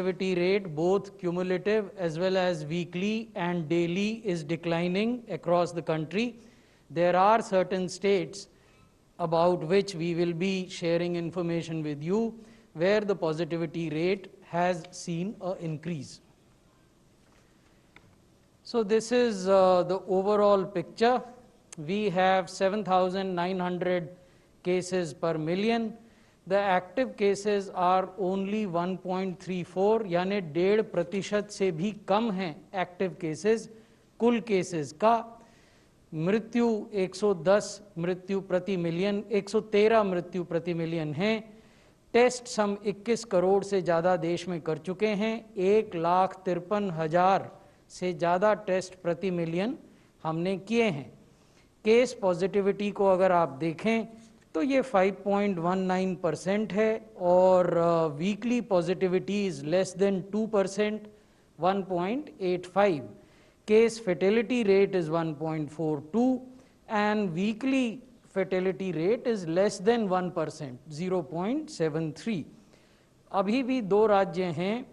positivity rate, both cumulative as well as weekly and daily, is declining across the country. There are certain states about which we will be sharing information with you where the positivity rate has seen an increase. So this is the overall picture. We have 7,900 cases per million. The active cases are only 1.34, यानी 1.5% से भी कम हैं active cases कुल cases का. मृत्यु 110 मृत्यु प्रति million, 113 मृत्यु प्रति मिलियन हैं. टेस्ट हम 21 करोड़ से ज़्यादा देश में कर चुके हैं. 1,53,000 से ज़्यादा टेस्ट प्रति मिलियन हमने किए हैं. केस पॉजिटिविटी को अगर आप देखें तो ये 5.19% है और weekly positivity is less than 2%, 1.85. Case fatality rate is 1.42 and weekly fatality rate is less than 1%, 0.73. अभी भी 2 राज्य हैं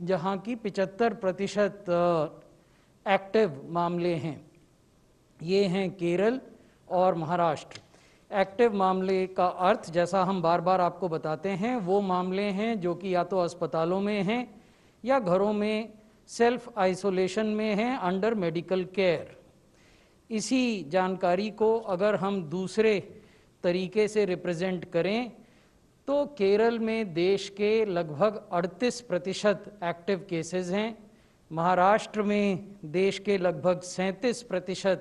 जहाँ की 75% एक्टिव मामले हैं. ये हैं केरल और महाराष्ट्र. एक्टिव मामले का अर्थ, जैसा हम बार बार आपको बताते हैं, वो मामले हैं जो कि या तो अस्पतालों में हैं या घरों में सेल्फ आइसोलेशन में हैं अंडर मेडिकल केयर. इसी जानकारी को अगर हम दूसरे तरीके से रिप्रेजेंट करें तो केरल में देश के लगभग 38% एक्टिव केसेस हैं. महाराष्ट्र में देश के लगभग 37%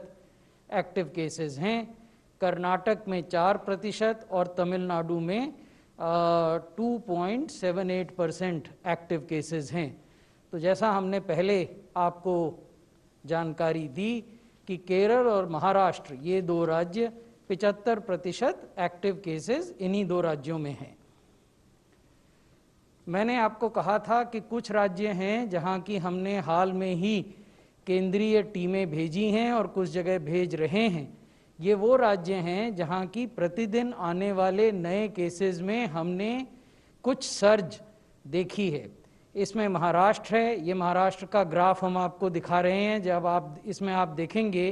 एक्टिव केसेस हैं. कर्नाटक में 4% और तमिलनाडु में 2.78% एक्टिव केसेस हैं. तो जैसा हमने पहले आपको जानकारी दी कि केरल और महाराष्ट्र, ये 2 राज्य 75% एक्टिव केसेस इन्हीं 2 राज्यों में हैं. मैंने आपको कहा था कि कुछ राज्य हैं जहां की हमने हाल में ही केंद्रीय टीमें भेजी हैं और कुछ जगह भेज रहे हैं. ये वो राज्य हैं जहां की प्रतिदिन आने वाले नए केसेस में हमने कुछ सर्ज देखी है. इसमें महाराष्ट्र है. ये महाराष्ट्र का ग्राफ हम आपको दिखा रहे हैं. जब आप इसमें आप देखेंगे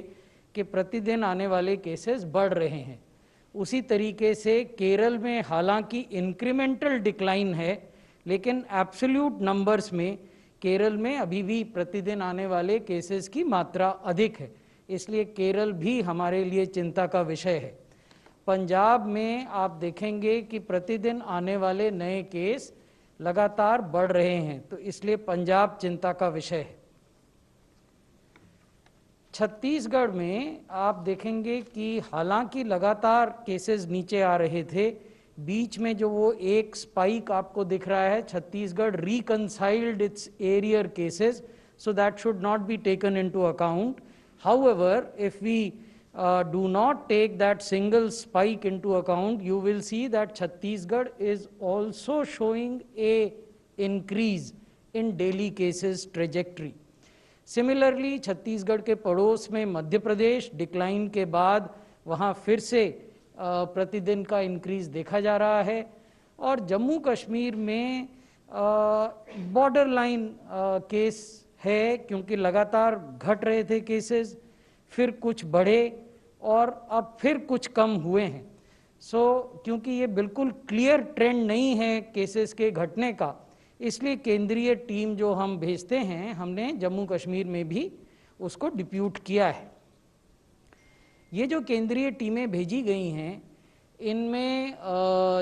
कि प्रतिदिन आने वाले केसेस बढ़ रहे हैं. उसी तरीके से केरल में हालांकि इंक्रीमेंटल डिक्लाइन है, लेकिन एब्सोल्यूट नंबर्स में केरल में अभी भी प्रतिदिन आने वाले केसेस की मात्रा अधिक है. इसलिए केरल भी हमारे लिए चिंता का विषय है. पंजाब में आप देखेंगे कि प्रतिदिन आने वाले नए केस लगातार बढ़ रहे हैं, तो इसलिए पंजाब चिंता का विषय है. छत्तीसगढ़ में आप देखेंगे कि हालांकि लगातार केसेस नीचे आ रहे थे, बीच में जो वो एक स्पाइक आपको दिख रहा है, Chhattisgarh reconciled its arrear cases, so that should not be taken into account. However, if we do not take that single spike into account, you will see that Chhattisgarh is also showing a increase in daily cases trajectory. Similarly, Chhattisgarh के पड़ोस में Madhya Pradesh, decline के बाद वहाँ फिर से प्रतिदिन का इंक्रीज देखा जा रहा है. और जम्मू कश्मीर में बॉर्डर लाइन केस है, क्योंकि लगातार घट रहे थे केसेस, फिर कुछ बढ़े और अब फिर कुछ कम हुए हैं. क्योंकि ये बिल्कुल क्लियर ट्रेंड नहीं है केसेस के घटने का, इसलिए केंद्रीय टीम जो हम भेजते हैं, हमने जम्मू कश्मीर में भी उसको डिप्यूट किया है. ये जो केंद्रीय टीमें भेजी गई हैं, इनमें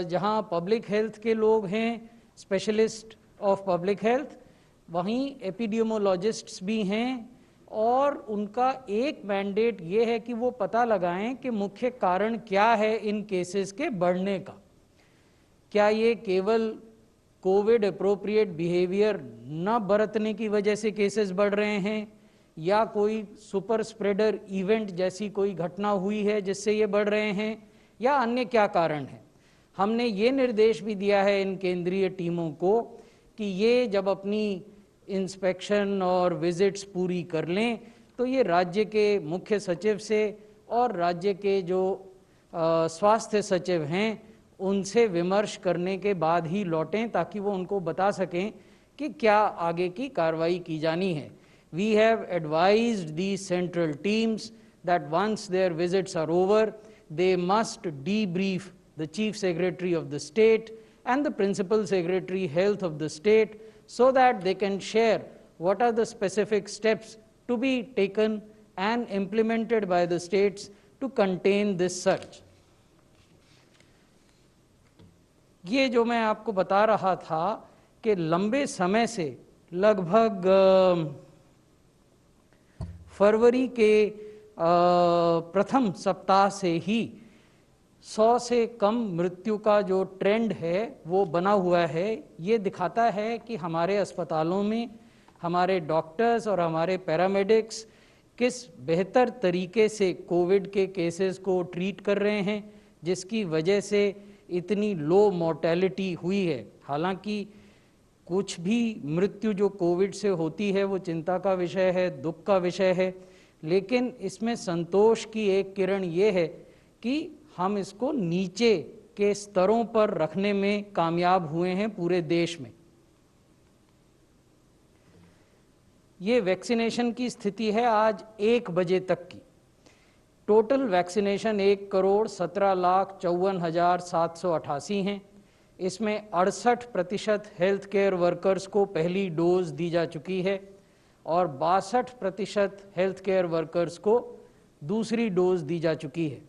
जहां पब्लिक हेल्थ के लोग हैं, स्पेशलिस्ट ऑफ पब्लिक हेल्थ, वहीं एपिडेमियोलॉजिस्ट्स भी हैं, और उनका एक मैंडेट ये है कि वो पता लगाएं कि मुख्य कारण क्या है इन केसेस के बढ़ने का. क्या ये केवल कोविड अप्रोप्रिएट बिहेवियर न बरतने की वजह से केसेस बढ़ रहे हैं, या कोई सुपर स्प्रेडर इवेंट जैसी कोई घटना हुई है जिससे ये बढ़ रहे हैं, या अन्य क्या कारण है. हमने ये निर्देश भी दिया है इन केंद्रीय टीमों को कि ये जब अपनी इंस्पेक्शन और विजिट्स पूरी कर लें तो ये राज्य के मुख्य सचिव से और राज्य के जो स्वास्थ्य सचिव हैं उनसे विमर्श करने के बाद ही लौटें, ताकि वो उनको बता सकें कि क्या आगे की कार्रवाई की जानी है। We have advised the central teams that once their visits are over they must debrief the chief secretary of the state and the principal secretary health of the state so that they can share what are the specific steps to be taken and implemented by the states to contain this surge. ये जो मैं आपको बता रहा था कि लंबे समय से लगभग फरवरी के प्रथम सप्ताह से ही 100 से कम मृत्यु का जो ट्रेंड है वो बना हुआ है। ये दिखाता है कि हमारे अस्पतालों में हमारे डॉक्टर्स और हमारे पैरामेडिक्स किस बेहतर तरीके से कोविड के केसेस को ट्रीट कर रहे हैं, जिसकी वजह से इतनी लो मोर्टेलिटी हुई है। हालांकि कुछ भी मृत्यु जो कोविड से होती है वो चिंता का विषय है, दुख का विषय है, लेकिन इसमें संतोष की एक किरण ये है कि हम इसको नीचे के स्तरों पर रखने में कामयाब हुए हैं पूरे देश में। ये वैक्सीनेशन की स्थिति है आज 1 बजे तक की। टोटल वैक्सीनेशन 1,17,54,788 हैं। इसमें 68% हेल्थ केयर वर्कर्स को पहली डोज दी जा चुकी है और 62% हेल्थ केयर वर्कर्स को दूसरी डोज दी जा चुकी है।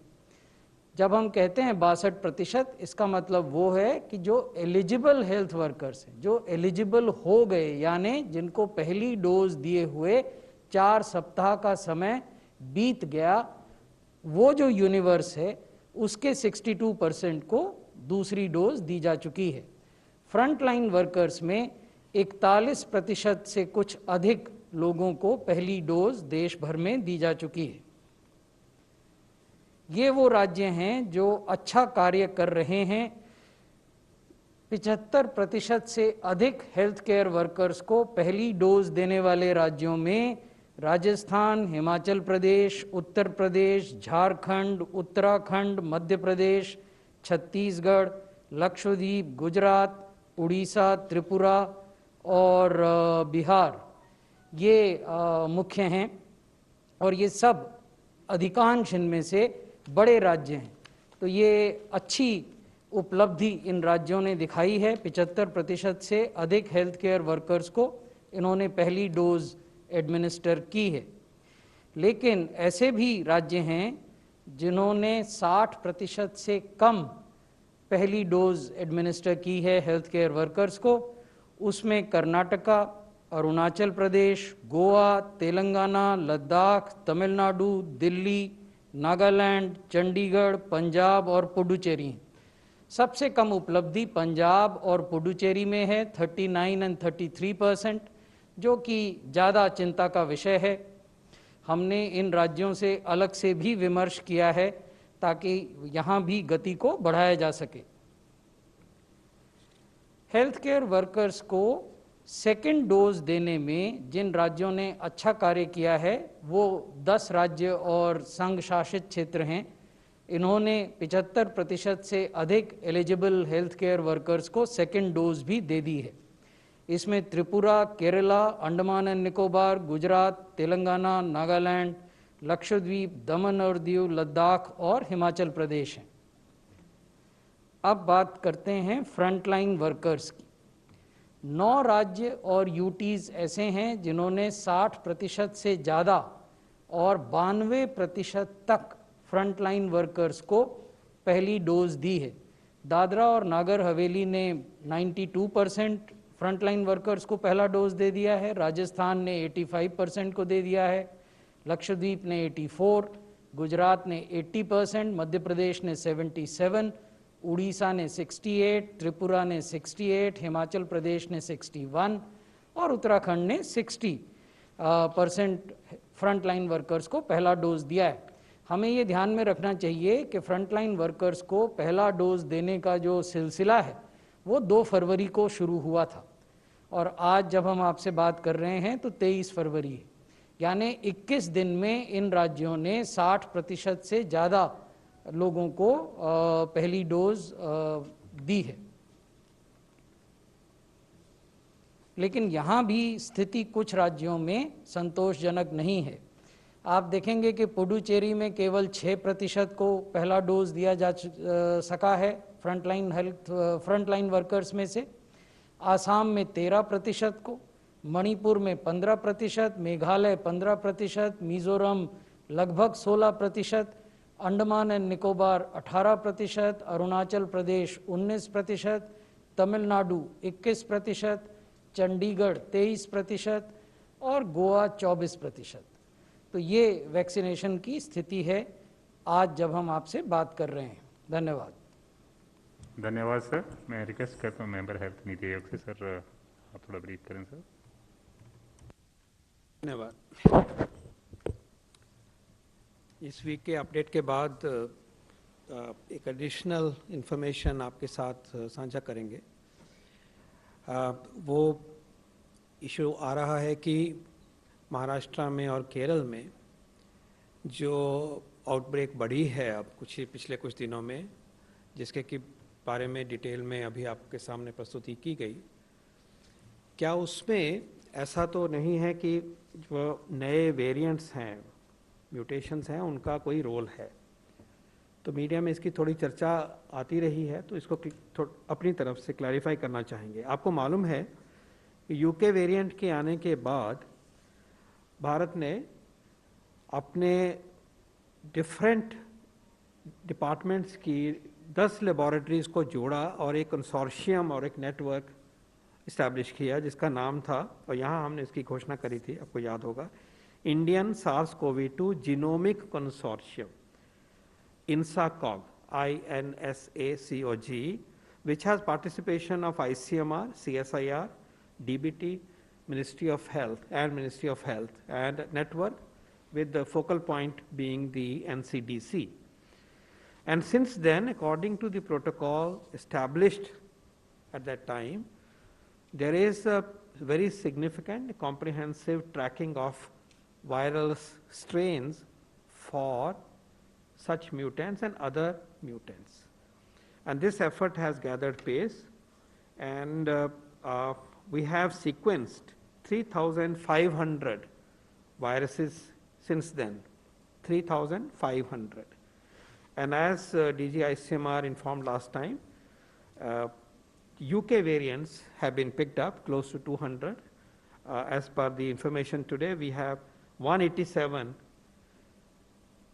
जब हम कहते हैं 62%, इसका मतलब वो है कि जो एलिजिबल हेल्थ वर्कर्स हैं, जो एलिजिबल हो गए, यानी जिनको पहली डोज दिए हुए 4 सप्ताह का समय बीत गया, वो जो यूनिवर्स है उसके 62% को दूसरी डोज दी जा चुकी है। फ्रंटलाइन वर्कर्स में 41% से कुछ अधिक लोगों को पहली डोज देश भर में दी जा चुकी है। ये वो राज्य हैं जो अच्छा कार्य कर रहे हैं। 75% से अधिक हेल्थ केयर वर्कर्स को पहली डोज देने वाले राज्यों में राजस्थान, हिमाचल प्रदेश, उत्तर प्रदेश, झारखंड, उत्तराखंड, मध्य प्रदेश, छत्तीसगढ़, लक्षद्वीप, गुजरात, उड़ीसा, त्रिपुरा और बिहार ये मुख्य हैं। और ये सब अधिकांश इनमें से बड़े राज्य हैं। तो ये अच्छी उपलब्धि इन राज्यों ने दिखाई है। 75% से अधिक हेल्थ केयर वर्कर्स को इन्होंने पहली डोज एडमिनिस्टर की है। लेकिन ऐसे भी राज्य हैं जिन्होंने 60% से कम पहली डोज एडमिनिस्टर की है हेल्थ केयर वर्कर्स को। उसमें कर्नाटका, अरुणाचल प्रदेश, गोवा, तेलंगाना, लद्दाख, तमिलनाडु, दिल्ली, नागालैंड, चंडीगढ़, पंजाब और पुडुचेरी। सबसे कम उपलब्धि पंजाब और पुडुचेरी में है, 39 और 33%, जो कि ज़्यादा चिंता का विषय है। हमने इन राज्यों से अलग से भी विमर्श किया है ताकि यहाँ भी गति को बढ़ाया जा सके। हेल्थ केयर वर्कर्स को सेकेंड डोज देने में जिन राज्यों ने अच्छा कार्य किया है वो 10 राज्य और संघ शासित क्षेत्र हैं। इन्होंने 75% से अधिक एलिजिबल हेल्थ केयर वर्कर्स को सेकेंड डोज भी दे दी है। इसमें त्रिपुरा, केरला, अंडमान एंड निकोबार, गुजरात, तेलंगाना, नागालैंड, लक्षद्वीप, दमन और दीव, लद्दाख और हिमाचल प्रदेश हैं। अब बात करते हैं फ्रंटलाइन वर्कर्स की। 9 राज्य और यूटीज ऐसे हैं जिन्होंने 60% से ज़्यादा और 92% तक फ्रंटलाइन वर्कर्स को पहली डोज दी है। दादरा और नागर हवेली ने 92% फ्रंटलाइन वर्कर्स को पहला डोज दे दिया है। राजस्थान ने 85% को दे दिया है। लक्षद्वीप ने 84%, गुजरात ने 80%, मध्य प्रदेश ने 77%, उड़ीसा ने 68%, त्रिपुरा ने 68%, हिमाचल प्रदेश ने 61% और उत्तराखंड ने 60% फ्रंटलाइन वर्कर्स को पहला डोज दिया है। हमें ये ध्यान में रखना चाहिए कि फ्रंटलाइन वर्कर्स को पहला डोज देने का जो सिलसिला है वो 2 फरवरी को शुरू हुआ था और आज जब हम आपसे बात कर रहे हैं तो 23 फरवरी है, यानी 21 दिन में इन राज्यों ने 60% से ज़्यादा लोगों को पहली डोज दी है। लेकिन यहाँ भी स्थिति कुछ राज्यों में संतोषजनक नहीं है। आप देखेंगे कि पुडुचेरी में केवल 6% को पहला डोज दिया जा सका है फ्रंटलाइन वर्कर्स में से। आसाम में 13% को, मणिपुर में 15%, मेघालय 15%, मिजोरम लगभग 16%, अंडमान एंड निकोबार 18%, अरुणाचल प्रदेश 19%, तमिलनाडु 21%, चंडीगढ़ 23% और गोवा 24%। तो ये वैक्सीनेशन की स्थिति है आज जब हम आपसे बात कर रहे हैं। धन्यवाद। धन्यवाद सर। मैं रिक्वेस्ट करता हूँ मेंबर हेल्थ नीति आयोग से, सर आप थोड़ा ब्रीफ करें सर। धन्यवाद। इस वीक के अपडेट के बाद एक एडिशनल इंफॉर्मेशन आपके साथ साझा करेंगे। वो इशू आ रहा है कि महाराष्ट्र में और केरल में जो आउटब्रेक बढ़ी है अब पिछले कुछ दिनों में, जिसके कि बारे में डिटेल में अभी आपके सामने प्रस्तुति की गई, क्या उसमें ऐसा तो नहीं है कि जो नए वेरिएंट्स हैं, म्यूटेशंस हैं, उनका कोई रोल है? तो मीडिया में इसकी थोड़ी चर्चा आती रही है, तो इसको अपनी तरफ से क्लैरिफाई करना चाहेंगे। आपको मालूम है कि यूके वेरिएंट के आने के बाद भारत ने अपने डिफरेंट डिपार्टमेंट्स की 10 लेबोरेटरीज को जोड़ा और एक कंसोर्शियम और एक नेटवर्क इस्टेब्लिश किया, जिसका नाम था, और यहाँ हमने इसकी घोषणा करी थी, आपको याद होगा, Indian SARS-CoV-2 genomic consortium, INSACOG, INSACOG, which has participation of ICMR, CSIR, DBT, Ministry of Health and network with the focal point being the NCDC. And since then, according to the protocol established at that time, there is a very significant comprehensive tracking of viral strains for such mutants and other mutants. And this effort has gathered pace, and we have sequenced 3,500 viruses since then, 3,500. And as DG ICMR informed last time, UK variants have been picked up close to 200. As per the information today, we have 187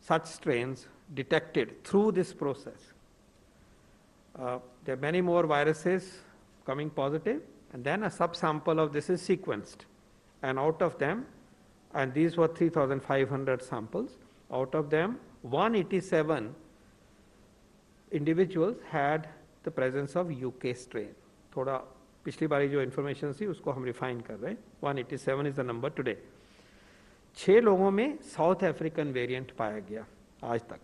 such strains detected through this process. There are many more viruses coming positive, and then a subsample of this is sequenced. And out of them, and these were 3,500 samples, out of them 187 individuals had the presence of UK strain. थोड़ा पिछली बारी जो information थी उसको हम refine कर रहे हैं. 187 is the number today. 6 लोगों में साउथ अफ्रीकन वेरिएंट पाया गया आज तक,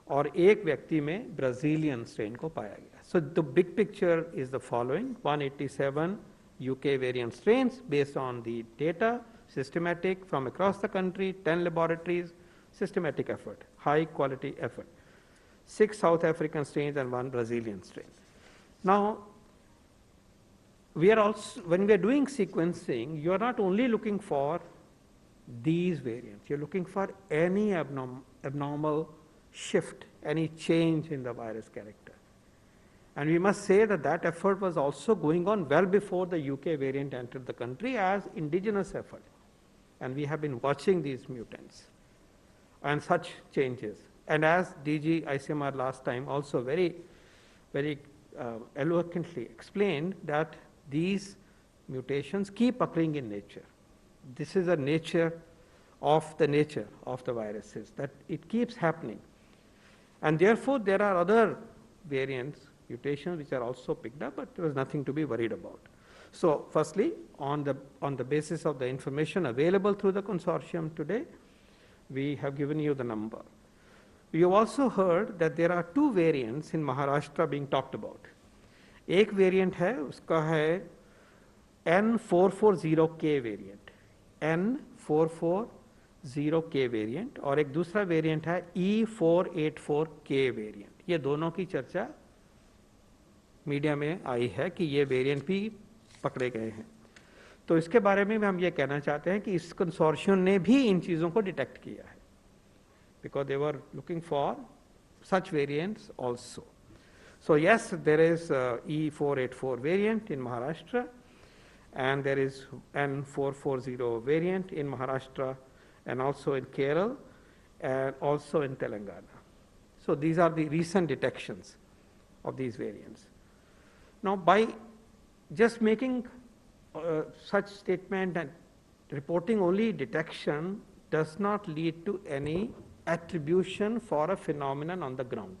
और एक व्यक्ति में ब्राजीलियन स्ट्रेन को पाया गया. So the big picture is the following: 187 UK variant strains based on the data, systematic from across the country, 10 laboratories, systematic effort, high quality effort. 6 South African strains and 1 Brazilian strain. Now, we are also, when we are doing sequencing, you are not only looking for these variants, you're looking for any abnormal shift, any change in the virus character. And we must say that that effort was also going on well before the UK variant entered the country as indigenous effort. And we have been watching these mutants and such changes. And as DG ICMR last time also very eloquently explained, that these mutations keep occurring in nature. This is the nature of the viruses, that it keeps happening. And therefore, there are other variants, mutations, which are also picked up, but there was nothing to be worried about. So firstly, on the basis of the information available through the consortium today, we have given you the number. We have also heard that there are 2 variants in Maharashtra being talked about. एक variant है, उसका है N440K variant, N440K variant, और एक दूसरा variant है E484K variant. ये दोनों की चर्चा मीडिया में आई है कि ये वेरिएंट भी पकड़े गए हैं. तो इसके बारे में भी हम ये कहना चाहते हैं कि इस कंसोर्शियम ने भी इन चीज़ों को डिटेक्ट किया है, because they were looking for such variants also. So yes, there is E484 variant in Maharashtra, and there is N440 variant in Maharashtra, and also in Kerala, and also in Telangana. So these are the recent detections of these variants. Now, by just making such statement and reporting only detection does not lead to any attribution for a phenomenon on the ground.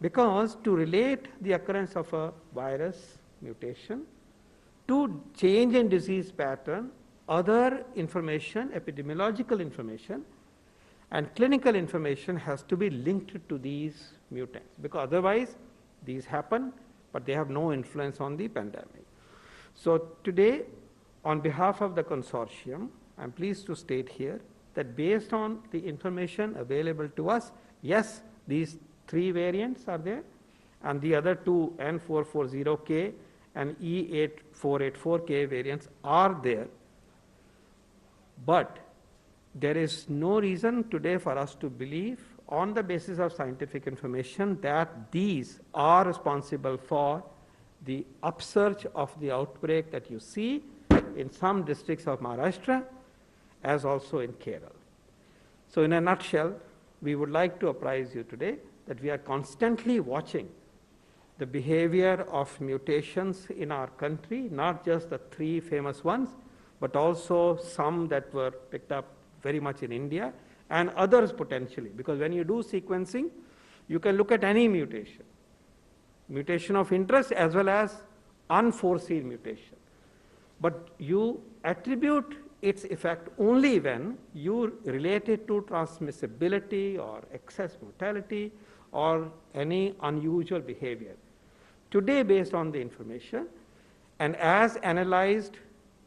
Because to relate the occurrence of a virus mutation to change in disease pattern, other information, epidemiological information and clinical information has to be linked to these mutants, because otherwise these happen but they have no influence on the pandemic. So today, on behalf of the consortium, I am pleased to state here that based on the information available to us, yes, these 3 variants are there, and the other 2 N440K and E484K variants are there. But there is no reason today for us to believe, on the basis of scientific information, that these are responsible for the upsurge of the outbreak that you see in some districts of Maharashtra, as also in Kerala. So in a nutshell, we would like to apprise you today that we are constantly watching the behavior of mutations in our country, not just the 3 famous ones, but also some that were picked up very much in India and others potentially, because when you do sequencing, you can look at any mutation, mutation of interest as well as unforeseen mutation. But you attribute its effect only when you relate it to transmissibility or excess mortality or any unusual behavior. Today, based on the information and as analyzed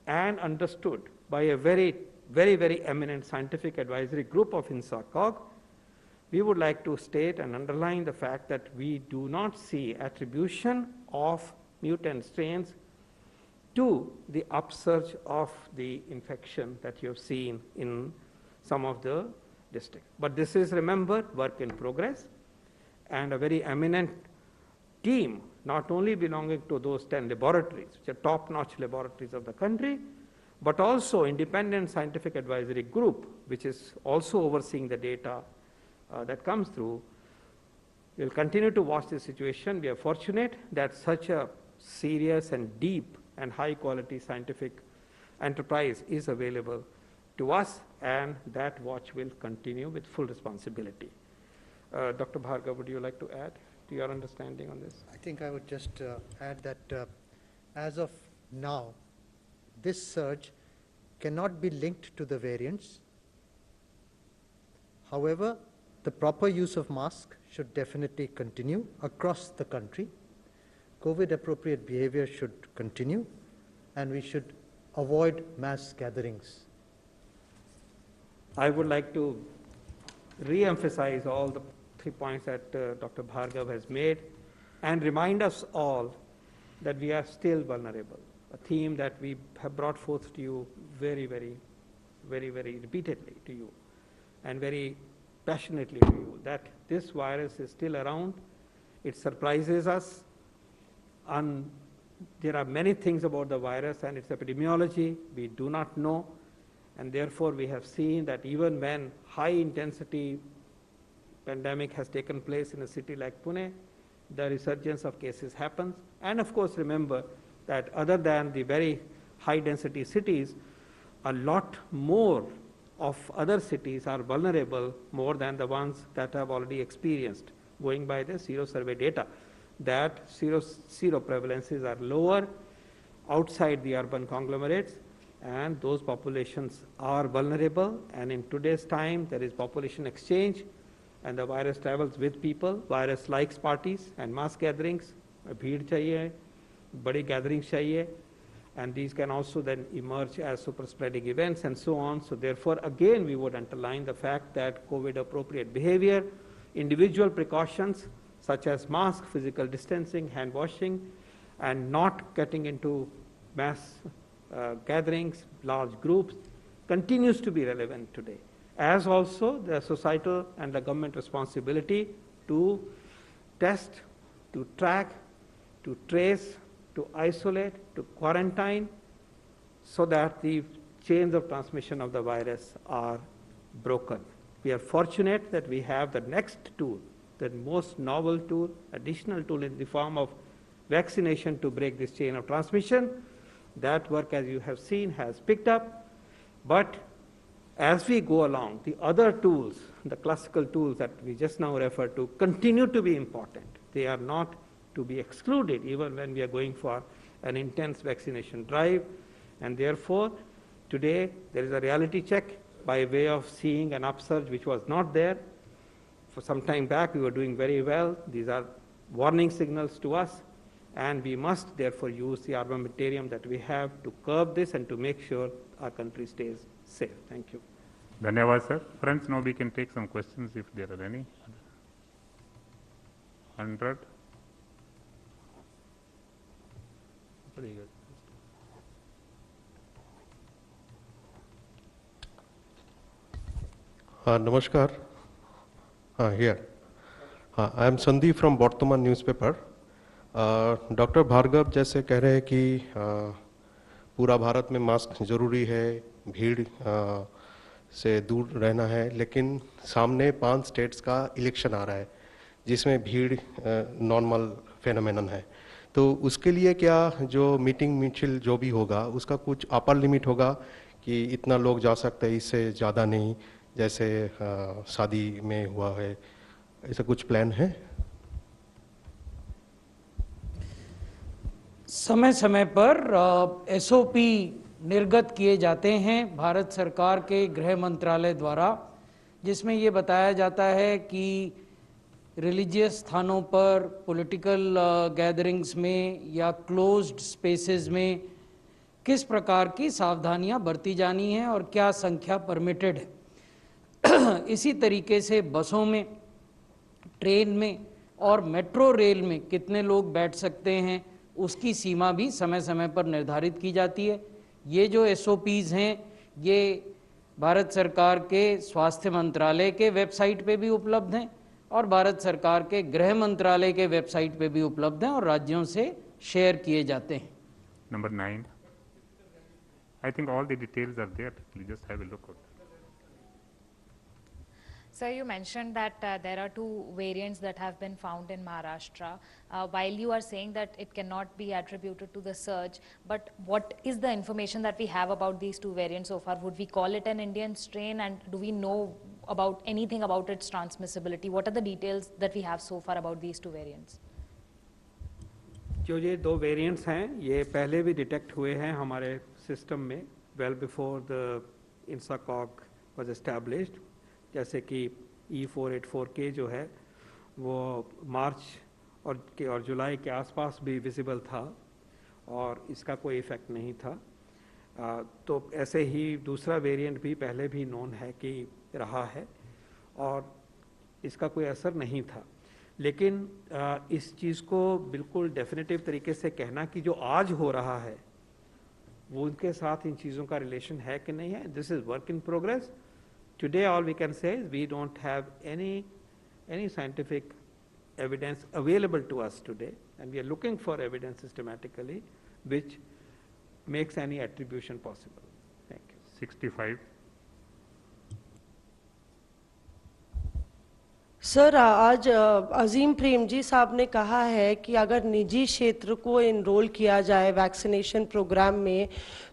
and understood by a very eminent scientific advisory group of INSACOG, we would like to state and underline the fact that we do not see attribution of mutant strains to the upsurge of the infection that you have seen in some of the districts. But this is, remember, work in progress, and a very eminent team, not only belonging to those 10 laboratories, which are top-notch laboratories of the country, but also independent scientific advisory group, which is also overseeing the data that comes through. We'll continue to watch the situation. We are fortunate that such a serious and deep and high-quality scientific enterprise is available to us, and that watch will continue with full responsibility. Dr. Bhargav, would you like to add to your understanding on this? I think I would just add that as of now, this surge cannot be linked to the variants. However, the proper use of masks should definitely continue across the country. COVID-appropriate behavior should continue, and we should avoid mass gatherings. I would like to re-emphasize all the 3 points that Dr. Bhargav has made and remind us all that we are still vulnerable, a theme that we have brought forth to you very repeatedly to you and very passionately to you, that this virus is still around. It surprises us. And there are many things about the virus and its epidemiology we do not know, and therefore we have seen that even when high-intensity pandemic has taken place in a city like Pune, the resurgence of cases happens. And of course, remember that other than the very high-density cities, a lot more of other cities are vulnerable more than the ones that have already experienced, going by the Sero survey data, that sero prevalences are lower outside the urban conglomerates, and those populations are vulnerable. And in today's time, there is population exchange, and the virus travels with people. Virus likes parties and mass gatherings. Bheed chahiye, badi gatherings chahiye, and these can also then emerge as super spreading events and so on. So therefore, again, we would underline the fact that COVID-appropriate behavior, individual precautions such as mask, physical distancing, hand washing, and not getting into mass gatherings, large groups, continues to be relevant today, as also the societal and the government responsibility to test, to track, to trace, to isolate, to quarantine, so that the chains of transmission of the virus are broken. We are fortunate that we have the next tool, the most novel tool, additional tool in the form of vaccination to break this chain of transmission. That work, as you have seen, has picked up. But as we go along, the other tools, the classical tools that we just now referred to, continue to be important. They are not to be excluded even when we are going for an intense vaccination drive. And therefore, today there is a reality check by way of seeing an upsurge which was not there. For some time back, we were doing very well. These are warning signals to us, and we must therefore use the armamentarium that we have to curb this and to make sure our country stays safe. Thank you. Dhanyavad, sir. Friends, now we can take some questions if there are any. 100. Very good. Namaskar. Here. I am Sandeep from Bartaman newspaper. Doctor Bhargava जैसे कह रहे हैं कि पूरा भारत में mask जरूरी है, भीड़ से दूर रहना है, लेकिन सामने 5 स्टेट्स का इलेक्शन आ रहा है जिसमें भीड़ नॉर्मल फेनोमेनन है. तो उसके लिए क्या जो मीटिंग मिचिल जो भी होगा उसका कुछ अपर लिमिट होगा कि इतना लोग जा सकते हैं, इससे ज़्यादा नहीं, जैसे शादी में हुआ है, ऐसा कुछ प्लान है? समय समय पर एसओपी निर्गत किए जाते हैं भारत सरकार के गृह मंत्रालय द्वारा, जिसमें ये बताया जाता है कि रिलीजियस स्थानों पर, पॉलिटिकल गैदरिंग्स में या क्लोज्ड स्पेसेस में किस प्रकार की सावधानियां बरती जानी है और क्या संख्या परमिटेड है. इसी तरीके से बसों में, ट्रेन में और मेट्रो रेल में कितने लोग बैठ सकते हैं उसकी सीमा भी समय समय पर निर्धारित की जाती है. ये जो एसओपीज़ हैं ये भारत सरकार के स्वास्थ्य मंत्रालय के वेबसाइट पे भी उपलब्ध हैं और भारत सरकार के गृह मंत्रालय के वेबसाइट पे भी उपलब्ध हैं और राज्यों से शेयर किए जाते हैं. Number 9. I think all the details are there. We'll just have a look at it. Sir, you mentioned that there are 2 variants that have been found in Maharashtra. While you are saying that it cannot be attributed to the surge, but what is the information that we have about these 2 variants so far? Would we call it an Indian strain, and do we know about anything about its transmissibility? What are the details that we have so far about these 2 variants? जो ये 2 variants हैं ये पहले भी detect हुए हैं हमारे system में, well before the INSACOG was established. जैसे कि E484K जो है वो मार्च और जुलाई के आसपास भी विजिबल था और इसका कोई इफ़ेक्ट नहीं था. तो ऐसे ही दूसरा वेरिएंट भी पहले भी नोन है कि रहा है और इसका कोई असर नहीं था. लेकिन इस चीज़ को बिल्कुल डेफिनेटिव तरीके से कहना कि जो आज हो रहा है वो उनके साथ इन चीज़ों का रिलेशन है कि नहीं है, this is work in progress. Today all we can say is we don't have any scientific evidence available to us today, and we are looking for evidence systematically which makes any attribution possible. Thank you. 65. Sir, आज अजीम प्रेम जी साहब ने कहा है कि अगर निजी क्षेत्र को इनरोल किया जाए वैक्सीनेशन प्रोग्राम में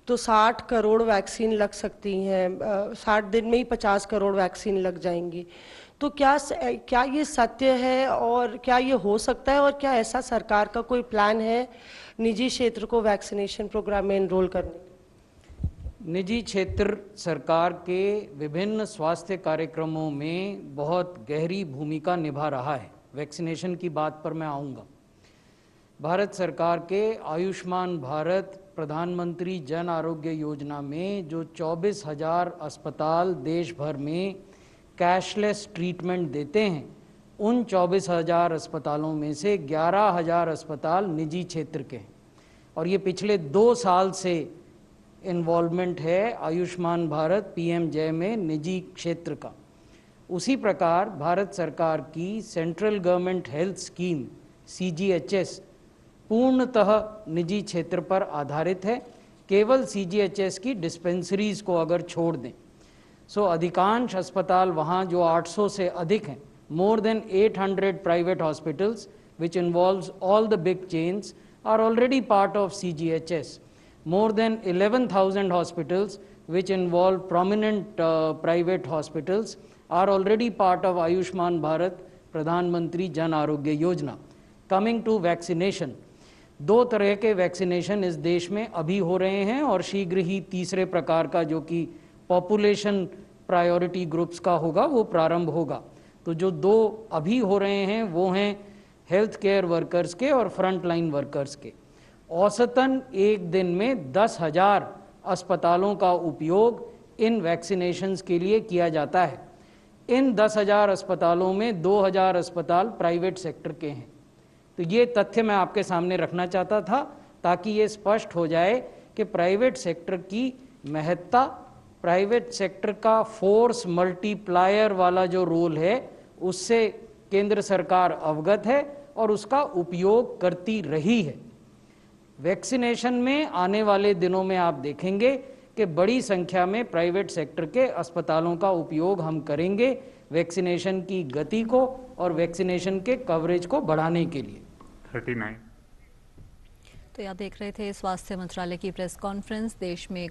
तो 60 करोड़ वैक्सीन लग सकती हैं, 60 दिन में ही 50 करोड़ वैक्सीन लग जाएंगी. तो क्या ये सत्य है और क्या ये हो सकता है, और क्या ऐसा सरकार का कोई प्लान है निजी क्षेत्र को वैक्सीनेशन प्रोग्राम में इनरोल करने? निजी क्षेत्र सरकार के विभिन्न स्वास्थ्य कार्यक्रमों में बहुत गहरी भूमिका निभा रहा है. वैक्सीनेशन की बात पर मैं आऊँगा. भारत सरकार के आयुष्मान भारत प्रधानमंत्री जन आरोग्य योजना में जो 24,000 अस्पताल देश भर में कैशलेस ट्रीटमेंट देते हैं, उन 24,000 अस्पतालों में से 11,000 अस्पताल निजी क्षेत्र के हैं और ये पिछले 2 साल से इन्वॉल्वमेंट है आयुष्मान भारत पीएम जय में निजी क्षेत्र का। उसी प्रकार भारत सरकार की central government health scheme CGHS पूर्णतः निजी क्षेत्र पर आधारित है। केवल CGHS की डिस्पेंसरीज को अगर छोड़ दें, सो अधिकांश अस्पताल वहाँ जो 800 से अधिक हैं, more than 800 private hospitals which involves all the big chains are already part of CGHS. More than 11,000 hospitals which involve prominent private hospitals are already part of Ayushman Bharat Pradhan Mantri Jan Arogya Yojana. Coming to vaccination, 2 तरह के vaccination इस देश में अभी हो रहे हैं और शीघ्र ही तीसरे प्रकार का जो कि पॉपुलेशन प्रायोरिटी ग्रुप्स का होगा वो प्रारंभ होगा। तो जो 2 अभी हो रहे हैं वो हैं हेल्थ केयर वर्कर्स के और फ्रंट लाइन वर्कर्स के। औसतन एक दिन में 10,000 अस्पतालों का उपयोग इन वैक्सीनेशंस के लिए किया जाता है। इन 10,000 अस्पतालों में 2,000 अस्पताल प्राइवेट सेक्टर के हैं। तो ये तथ्य मैं आपके सामने रखना चाहता था ताकि ये स्पष्ट हो जाए कि प्राइवेट सेक्टर की महत्ता, प्राइवेट सेक्टर का फोर्स मल्टीप्लायर वाला जो रोल है उससे केंद्र सरकार अवगत है और उसका उपयोग करती रही है। वैक्सीनेशन में आने वाले दिनों में आप देखेंगे कि बड़ी संख्या में प्राइवेट सेक्टर के अस्पतालों का उपयोग हम करेंगे वैक्सीनेशन की गति को और वैक्सीनेशन के कवरेज को बढ़ाने के लिए। 39। तो आप देख रहे थे स्वास्थ्य मंत्रालय की प्रेस कॉन्फ्रेंस। देश में